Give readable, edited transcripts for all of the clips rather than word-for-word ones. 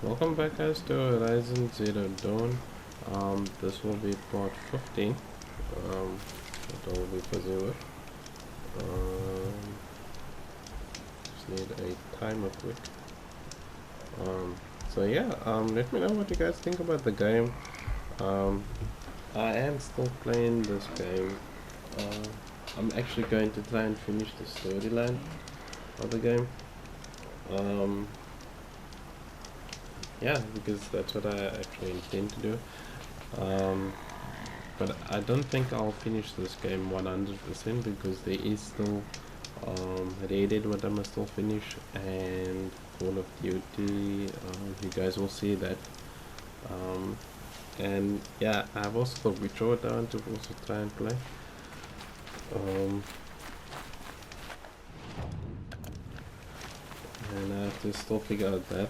Welcome back guys to Horizon Zero Dawn. This will be part 15 that I will be busy with. Just need a timer quick. So yeah, let me know what you guys think about the game. I am still playing this game. I'm actually going to try and finish the storyline of the game. Yeah, because that's what I actually intend to do. But I don't think I'll finish this game 100% because there is still Red Dead what I must still finish, and Call of Duty. You guys will see that. And yeah, I have also The Witcher that I want to also try and play. And I have to still figure out that.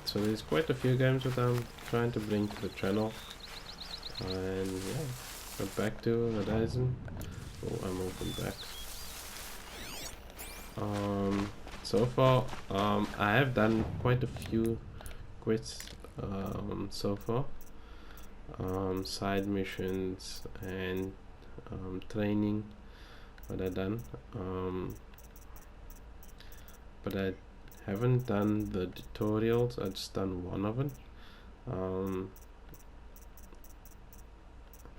So there's quite a few games that I'm trying to bring to the channel. And yeah, but back to Horizon. Oh, I'm open back. So far, I have done quite a few quests so far. Side missions and training what I done. But I haven't done the tutorials. I just done one of it.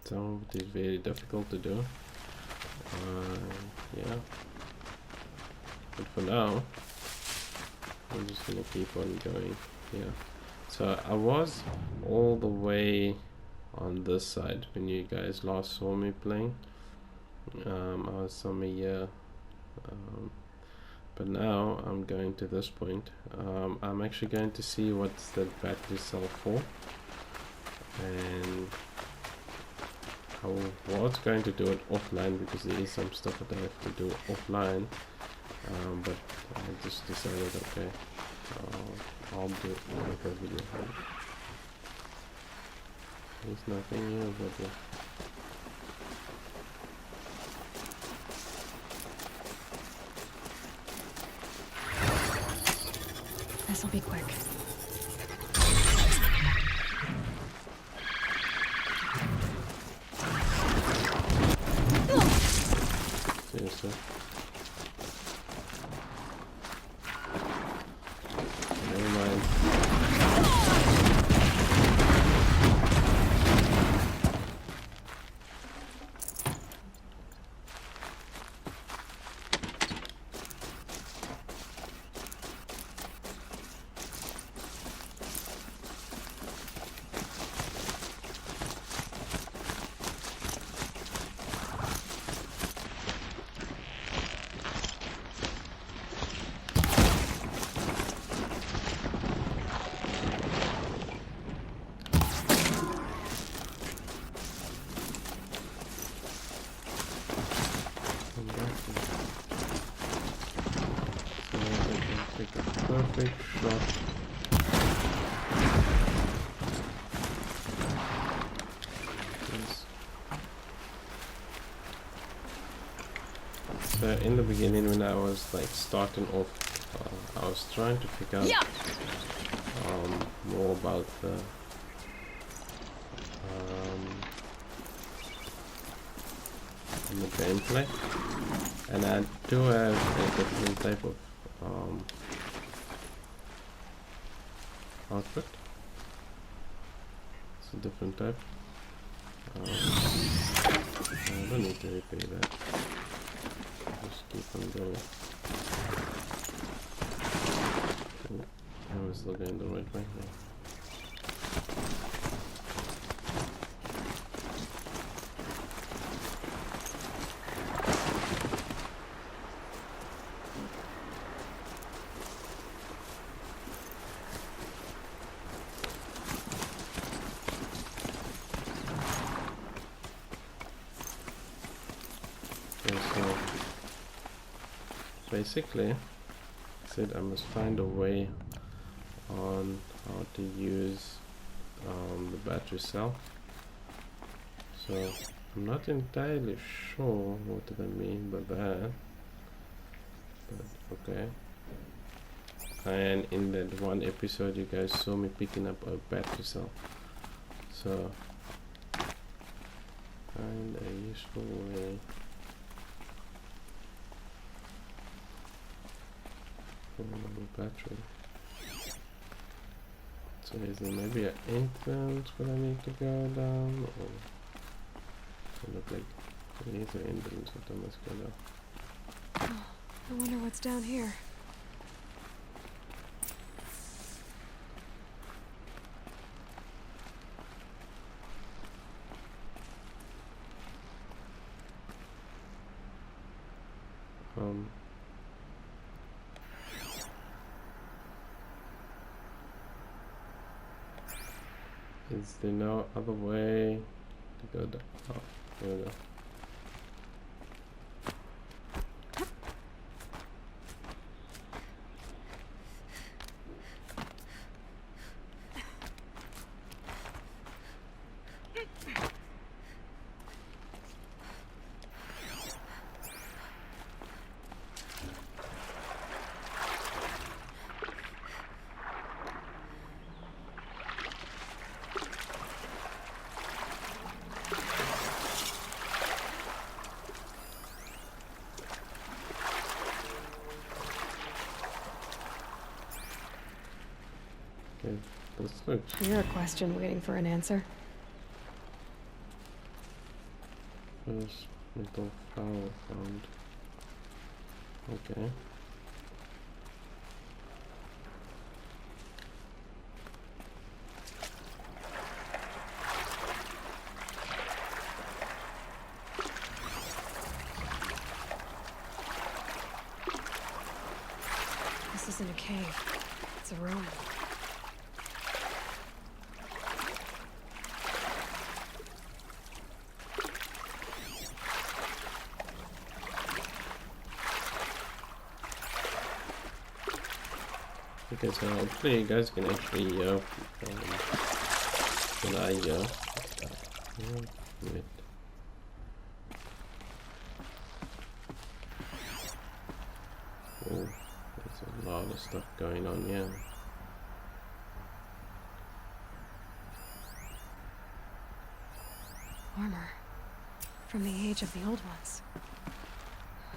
So it is very difficult to do. Yeah. But for now, I'm just gonna keep on going. Yeah. So I was all the way on this side when you guys last saw me playing. I was somewhere here. But now I'm going to this point. I'm actually going to see what's the battery cell for. And I was going to do it offline because there is some stuff that I have to do offline. But I just decided, okay, I'll do it like a video. There's nothing here but This'll be quick. seriously. Never mind. Take a perfect shot. Yes. So in the beginning when I was like starting off, I was trying to figure out more about the gameplay, and I do have a different type of outfit. It's a different type. I don't need to repair that. Just keep on going. I was still going the right way. Yeah. Okay, so basically, I said I must find a way on how to use the battery cell. So I'm not entirely sure what do they mean by that, but okay. and in that one episode you guys saw me picking up a battery cell. So find a useful way for the battery. So is there maybe an entrance where I need to go down, or it look like there is an entrance that I must go down? Oh, I wonder what's down here. Is there no other way to go down? Oh, there we go. Okay, this looks You're a question waiting for an answer. first metal flower found. Okay. This isn't a cave. It's a room. Okay, so hopefully you guys can actually hear what I hear. Wait. Oh, there's a lot of stuff going on here. Armor. From the age of the old ones.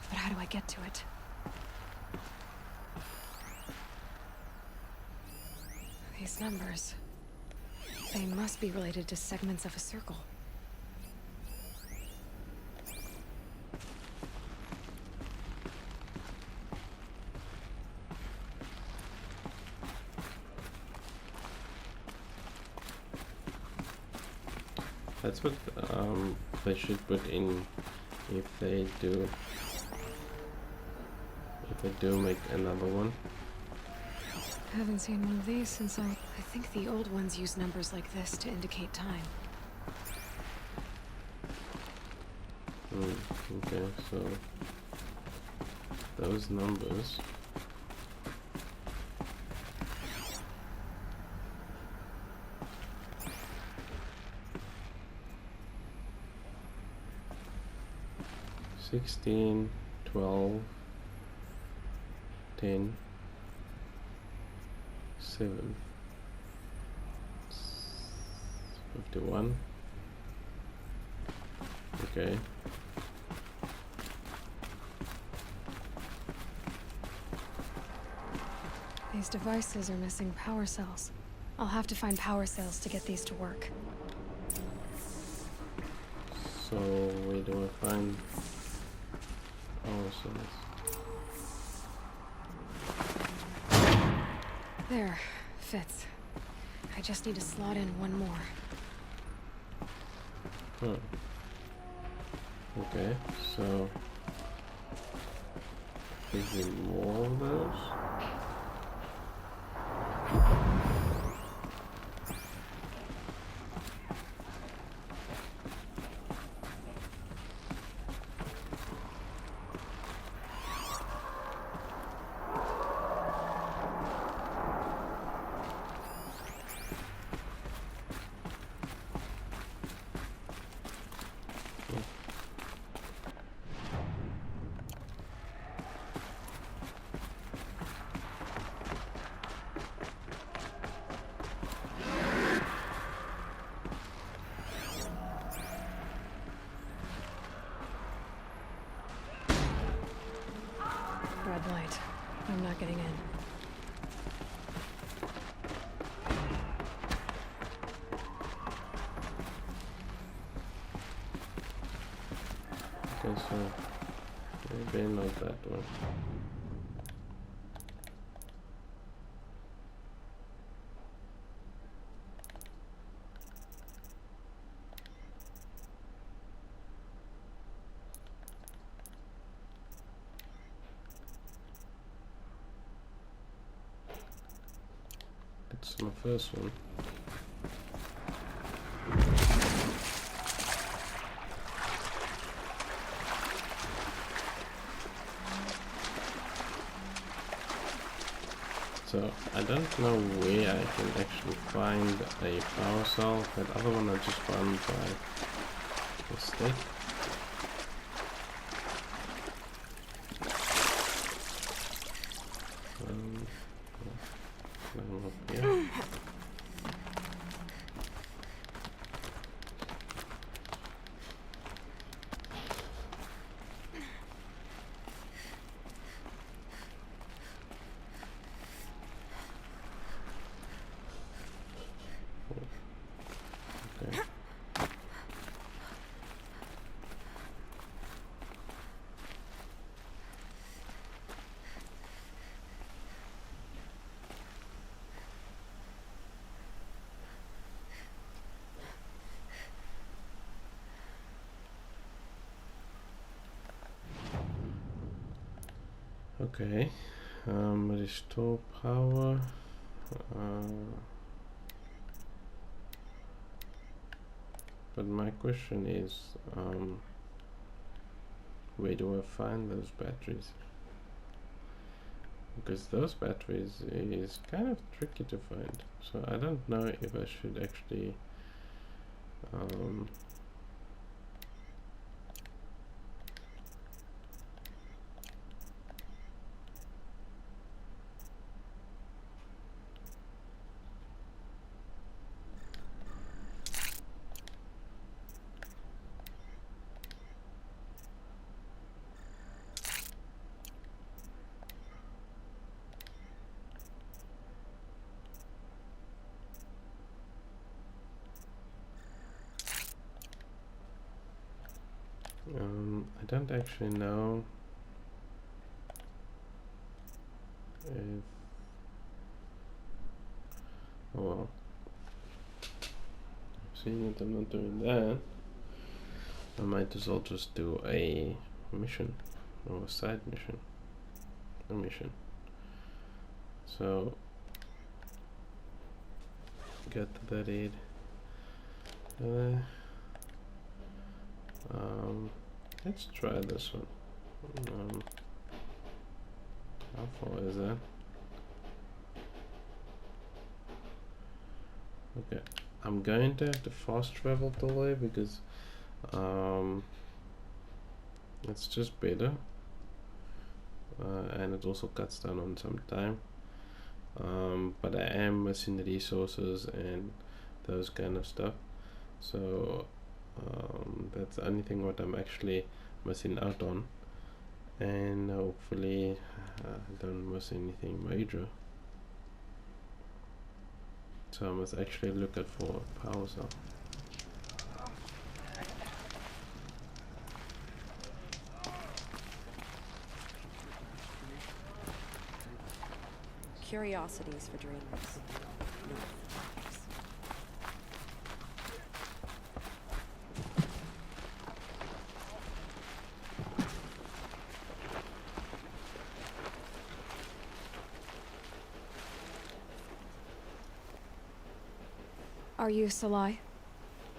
But how do I get to it? These numbers. They must be related to segments of a circle. That's what they should put in if they do make another one. I haven't seen one of these since I think the old ones use numbers like this to indicate time. Okay, so those numbers. $16, $12, $10, $7, $51. Okay. These devices are missing power cells. I'll have to find power cells to get these to work. So where do I find power cells? There. Fits. I just need to slot in one more. Huh. Okay, so is there more of those? red light. I'm not getting in. Okay, so maybe not that one. That's my first one. So I don't know where I can actually find a power cell. That other one I just found by mistake. Climb up here. Okay. Okay, restore power. But my question is, where do I find those batteries? Because those batteries is kind of tricky to find. So I don't know if I should actually I don't actually know if, oh well, seeing that I'm not doing that, I might as well just do a mission or a side mission. A mission. So get that aid. Let's try this one. How far is that? Okay, I'm going to have to fast travel delay because it's just better, and it also cuts down on some time. But I am missing resources and those kind of stuff. So that's the only thing what I'm actually missing out on, and hopefully I don't miss anything major. So I must actually look at for a power cell. Curiosities for dreamers. Are you Salai?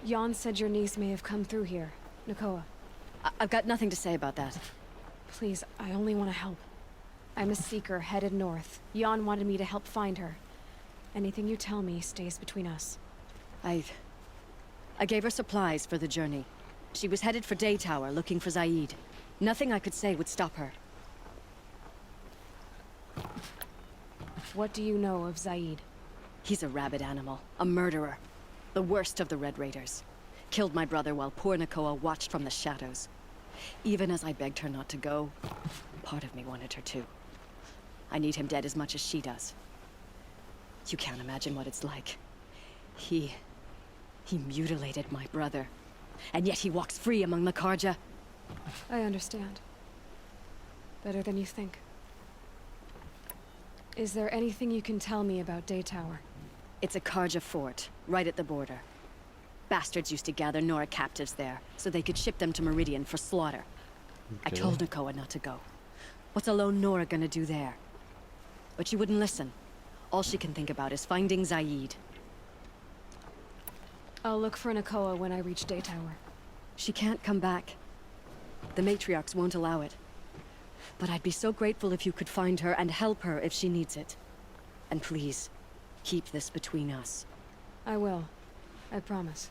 Jan said your niece may have come through here. Nakoa. I've got nothing to say about that. Please, I only want to help. I'm a seeker headed north. Jan wanted me to help find her. Anything you tell me stays between us. I gave her supplies for the journey. She was headed for Daytower looking for Zaid. Nothing I could say would stop her. What do you know of Zaid? He's a rabid animal, a murderer. The worst of the Red Raiders. Killed my brother while poor Nakoa watched from the shadows. Even as I begged her not to go, part of me wanted her to. I need him dead as much as she does. You can't imagine what it's like. He mutilated my brother. And yet he walks free among the Karja. I understand. Better than you think. Is there anything you can tell me about Daytower? It's a Karja fort, right at the border. Bastards used to gather Nora captives there, so they could ship them to Meridian for slaughter. I Okay. told Nakoa not to go. What's a lone Nora gonna do there? But she wouldn't listen. All she can think about is finding Zaid. I'll look for Nakoa when I reach Daytower. She can't come back. The matriarchs won't allow it. But I'd be so grateful if you could find her and help her if she needs it. And please, keep this between us. I will. I promise.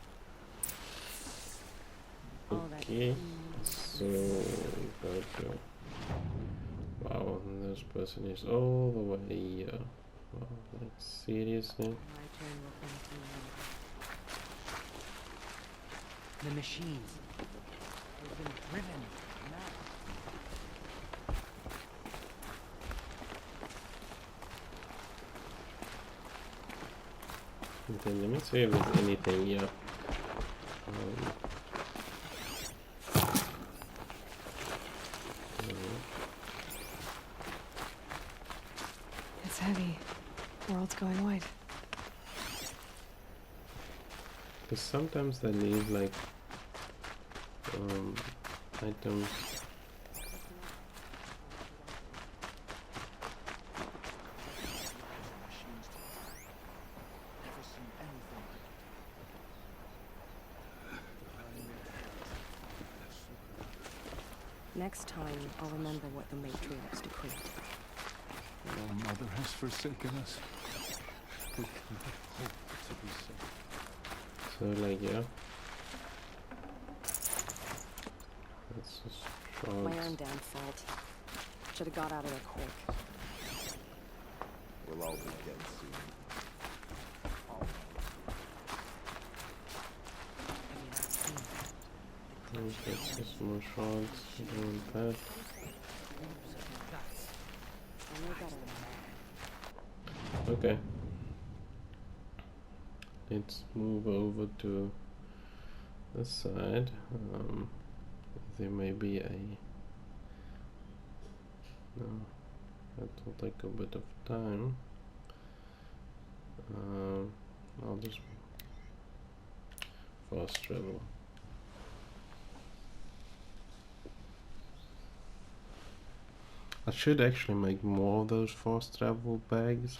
Okay, so gotcha. Wow, and this person is all the way here. Wow, like seriously? My turn will come to you. The machines have been driven mad. Okay, let me see if there's anything here. Um, It's heavy. World's going white. Because sometimes they leave like items. Next time, I'll remember what the matriarchs decreed. Our mother has forsaken us. We cannot hope to be safe. So like yeah. That's just My shots. own damn fault. Should have got out of there quick. We'll all be dead soon. Okay, just more shots. Doing that. I know better. Okay. Let's move over to the side. There may be a... No, that will take a bit of time. I'll just fast travel. I should actually make more of those fast travel bags.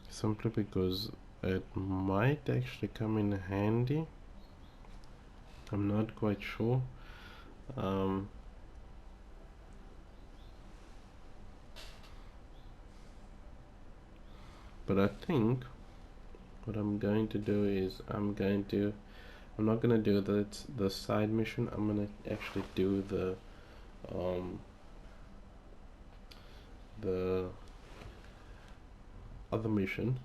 Simply because it might actually come in handy. I'm not quite sure. But I think what I'm going to do is I'm not gonna do the side mission. I'm gonna actually do the other mission,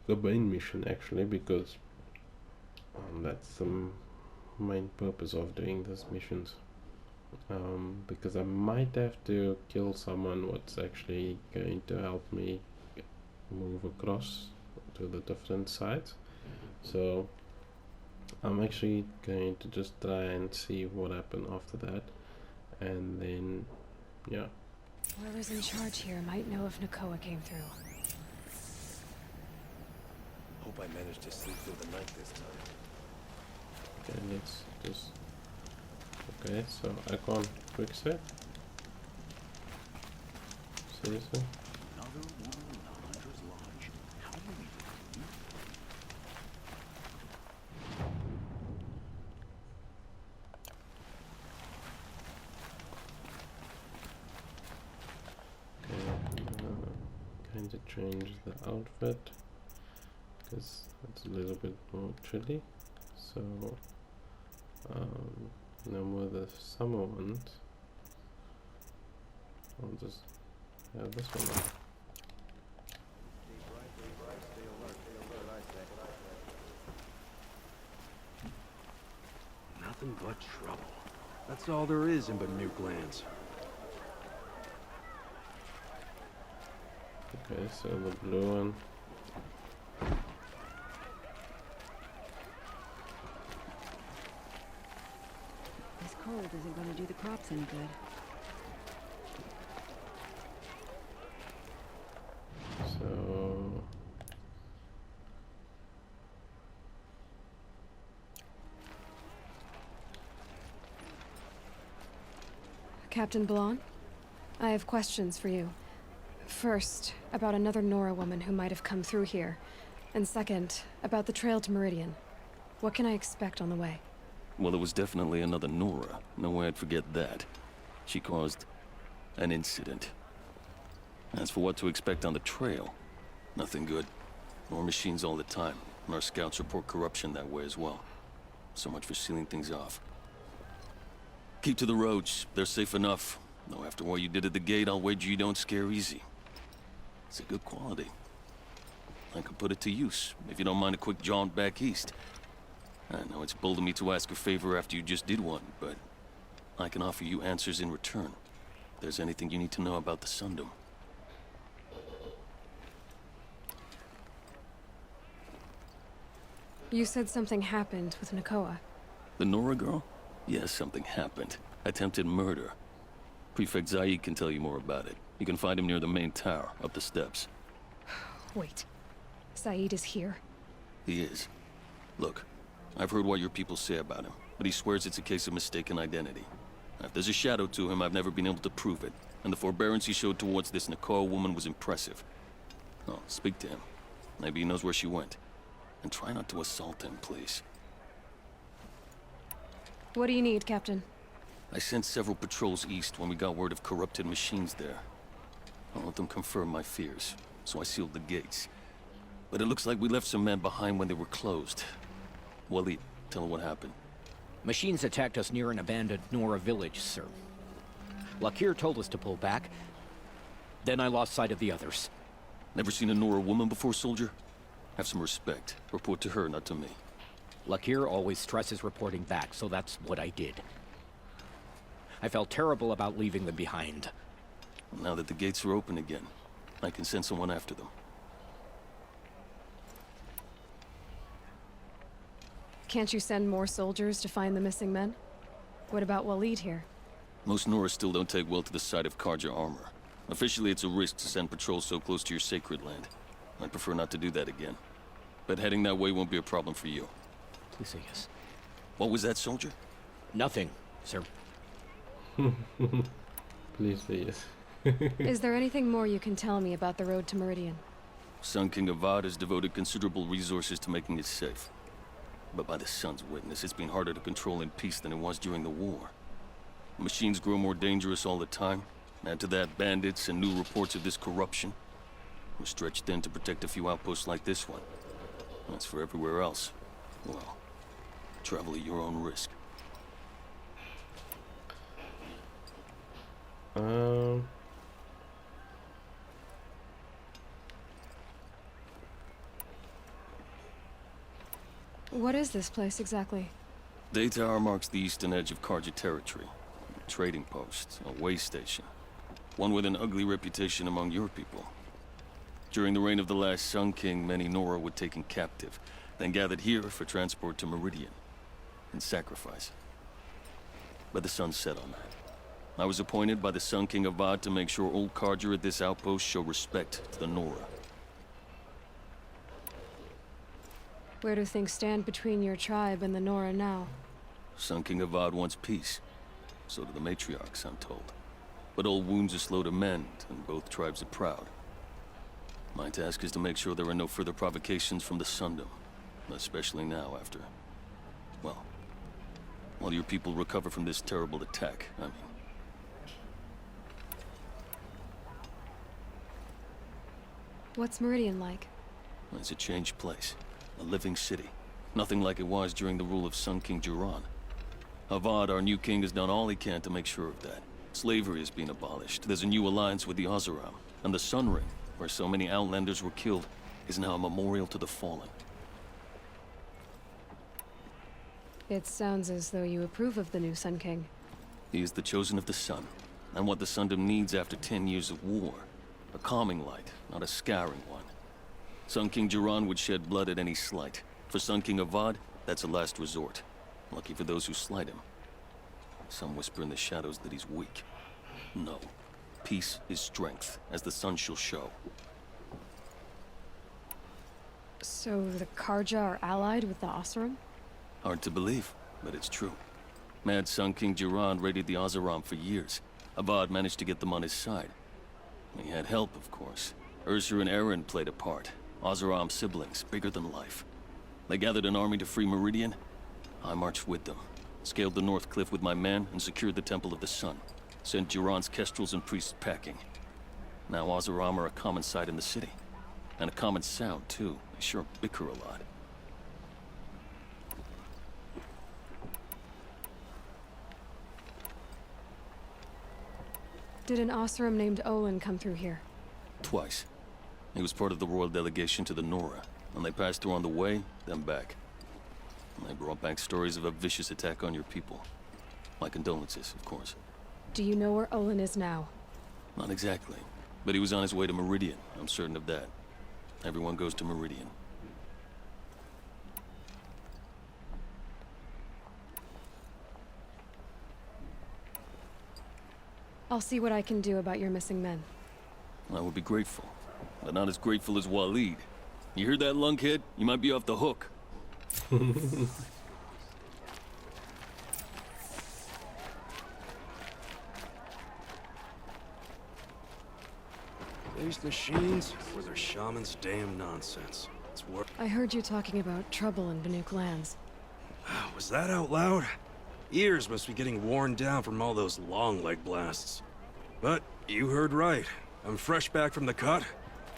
the main mission actually, because that's the main purpose of doing these missions. Because I might have to kill someone what's actually going to help me move across to the different sides. So I'm actually going to just try and see what happened after that, and then yeah. Whoever's in charge here might know if Nakoa came through. Hope I managed to sleep through the night this time. Okay, let's just... Okay, so icon quick save. Seriously? Another one in the Hunter's Lodge. How many? Kind of change the outfit because it's a little bit more chilly. So no more the summer ones. I'll just have this one on. Nothing but trouble. That's all there is in Banuk lands. Okay, so the blue one. This cold isn't going to do the crops any good. So Captain Blon, I have questions for you. First, about another Nora woman who might have come through here. And second, about the trail to Meridian. What can I expect on the way? Well, it was definitely another Nora. No way I'd forget that. She caused an incident. As for what to expect on the trail, nothing good. More machines all the time, and our scouts report corruption that way as well. So much for sealing things off. Keep to the roads. They're safe enough. Though after what you did at the gate, I'll wager you don't scare easy. It's a good quality. I could put it to use, if you don't mind a quick jaunt back east. I know it's bold of me to ask a favor after you just did one, but I can offer you answers in return. If there's anything you need to know about the Sundom. You said something happened with Nakoa. The Nora girl? Yes, something happened. Attempted murder. Prefect Zaid can tell you more about it. You can find him near the main tower, up the steps. Wait. Saeed is here? He is. Look, I've heard what your people say about him, but he swears it's a case of mistaken identity. If there's a shadow to him, I've never been able to prove it, and the forbearance he showed towards this Nakoa woman was impressive. Oh, speak to him. Maybe he knows where she went. And try not to assault him, please. What do you need, Captain? I sent several patrols east when we got word of corrupted machines there. I'll let them confirm my fears, so I sealed the gates. But it looks like we left some men behind when they were closed. Waleed, tell them what happened. Machines attacked us near an abandoned Nora village, sir. Lakir told us to pull back. Then I lost sight of the others. Never seen a Nora woman before, soldier? Have some respect. Report to her, not to me. Lakir always stresses reporting back, so that's what I did. I felt terrible about leaving them behind. Now that the gates are open again, I can send someone after them. Can't you send more soldiers to find the missing men? What about Waleed here? Most Nora still don't take well to the sight of Karja armor. Officially, it's a risk to send patrols so close to your sacred land. I'd prefer not to do that again. But heading that way won't be a problem for you. Please say yes. What was that, soldier? Nothing, sir. please say yes. Is there anything more you can tell me about the road to Meridian? Sun King Avad has devoted considerable resources to making it safe. But by the Sun's witness, it's been harder to control in peace than it was during the war. Machines grow more dangerous all the time. Add to that bandits and new reports of this corruption. We're stretched thin to protect a few outposts like this one. As for everywhere else, well, travel at your own risk. What is this place exactly? Day Tower marks the eastern edge of Karja territory. A trading post, a way station. One with an ugly reputation among your people. During the reign of the last Sun King, many Nora were taken captive, then gathered here for transport to Meridian, and sacrifice. But the sun set on that. I was appointed by the Sun King Avad to make sure old Karja at this outpost show respect to the Nora. Where do things stand between your tribe and the Nora now? Sun King Avad wants peace. So do the matriarchs, I'm told. But old wounds are slow to mend, and both tribes are proud. My task is to make sure there are no further provocations from the Sundom. Especially now after... well... while your people recover from this terrible attack, I mean. What's Meridian like? It's a changed place. A living city. Nothing like it was during the rule of Sun King Jiran. Avad, our new king, has done all he can to make sure of that. Slavery is being abolished. There's a new alliance with the Oseram. And the Sun Ring, where so many Outlanders were killed, is now a memorial to the fallen. It sounds as though you approve of the new Sun King. He is the chosen of the Sun, and what the Sundom needs after 10 years of war. A calming light, not a scouring one. Sun King Jiran would shed blood at any slight. For Sun King Avad, that's a last resort. Lucky for those who slight him. Some whisper in the shadows that he's weak. No. Peace is strength, as the sun shall show. So the Karja are allied with the Oseram? Hard to believe, but it's true. Mad Sun King Jiran raided the Oseram for years. Avad managed to get them on his side. He had help, of course. Ursur and Eren played a part. Oseram siblings, bigger than life. They gathered an army to free Meridian. I marched with them. Scaled the North Cliff with my men and secured the Temple of the Sun. Sent Jiran's kestrels and priests packing. Now Oseram are a common sight in the city. And a common sound, too. They sure bicker a lot. Did an Oseram named Olin come through here? Twice. He was part of the royal delegation to the Nora, and they passed through on the way, then back. And they brought back stories of a vicious attack on your people. My condolences, of course. Do you know where Olin is now? Not exactly, but he was on his way to Meridian, I'm certain of that. Everyone goes to Meridian. I'll see what I can do about your missing men. I would be grateful, but not as grateful as Waleed. You hear that, lunkhead? You might be off the hook. These machines were their shaman's damn nonsense. It's work. I heard you talking about trouble in Banuk lands. Was that out loud? Ears must be getting worn down from all those long leg blasts. But you heard right. I'm fresh back from the cut,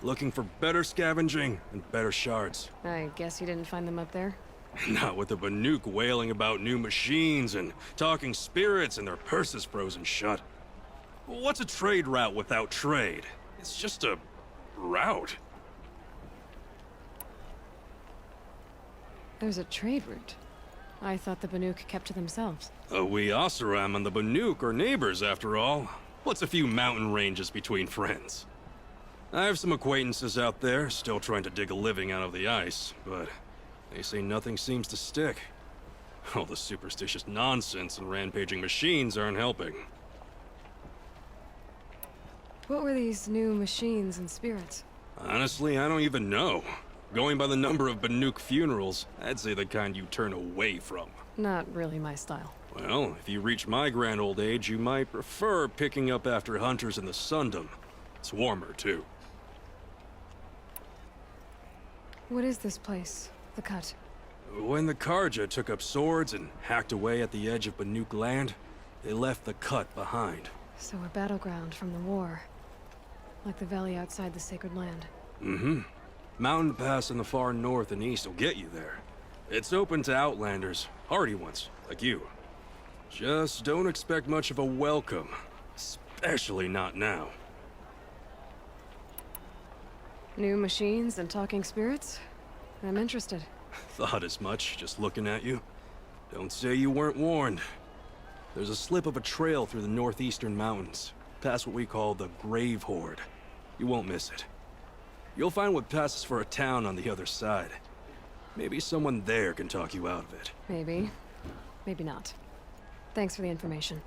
looking for better scavenging and better shards. I guess you didn't find them up there? Not with the Banuk wailing about new machines and talking spirits and their purses frozen shut. What's a trade route without trade? It's just a route. There's a trade route. I thought the Banuk kept to themselves. We Oseram and the Banuk are neighbors, after all. What's a few mountain ranges between friends? I have some acquaintances out there, still trying to dig a living out of the ice, but they say nothing seems to stick. All the superstitious nonsense and rampaging machines aren't helping. What were these new machines and spirits? Honestly, I don't even know. Going by the number of Banuk funerals, I'd say the kind you turn away from. Not really my style. Well, if you reach my grand old age, you might prefer picking up after hunters in the Sundom. It's warmer, too. What is this place? The Cut? When the Karja took up swords and hacked away at the edge of Banuk land, they left the Cut behind. So a battleground from the war. Like the valley outside the Sacred Land. Mm-hmm. Mountain Pass in the far north and east will get you there. It's open to outlanders, hardy ones, like you. Just don't expect much of a welcome. Especially not now. New machines and talking spirits? I'm interested. Thought as much, just looking at you. Don't say you weren't warned. There's a slip of a trail through the northeastern mountains, past what we call the Grave Horde. You won't miss it. You'll find what passes for a town on the other side. Maybe someone there can talk you out of it. Maybe. Maybe not. Thanks for the information.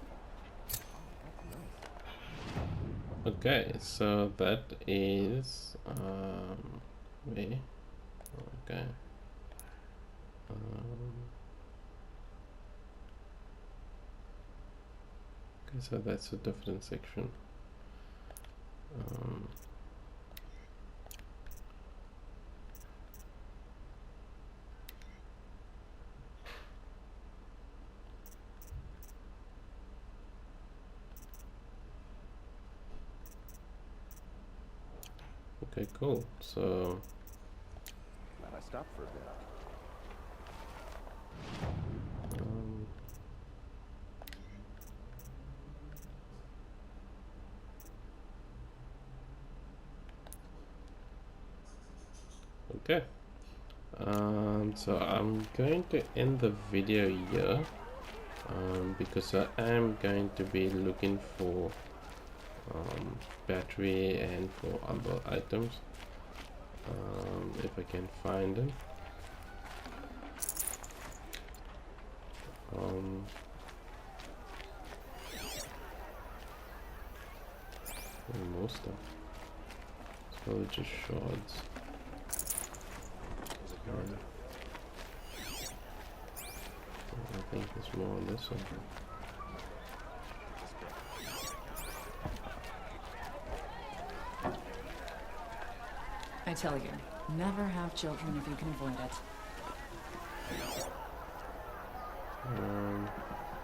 Okay, so that is me. Okay. Okay, so that's a different section. Okay, cool. So Glad I stopped for a bit. okay. So I'm going to end the video here because I am going to be looking for battery and for other items, if I can find them. And more stuff. It's probably just shards. I think there's more on this one. I tell you, never have children if you can avoid it.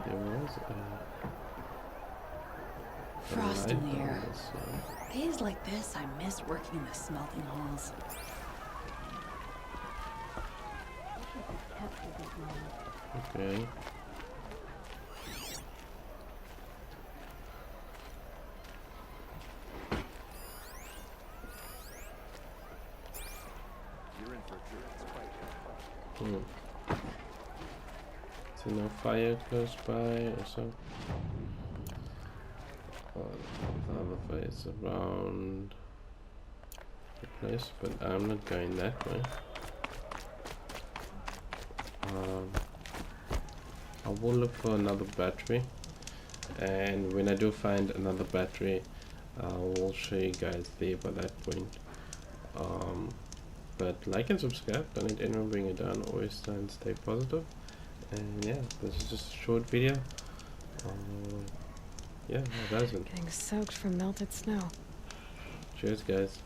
There was Frost in the air. this, Days like this, I miss working in the smelting halls. okay. Is there no fire close by or so? The other fire's around the place, but I'm not going that way. I will look for another battery, and when I do find another battery, I will show you guys there by that point. But like and subscribe, don't let anyone bring it down, always try and stay positive. And yeah, this is just a short video. Yeah, that does it. Getting soaked from melted snow. Cheers guys.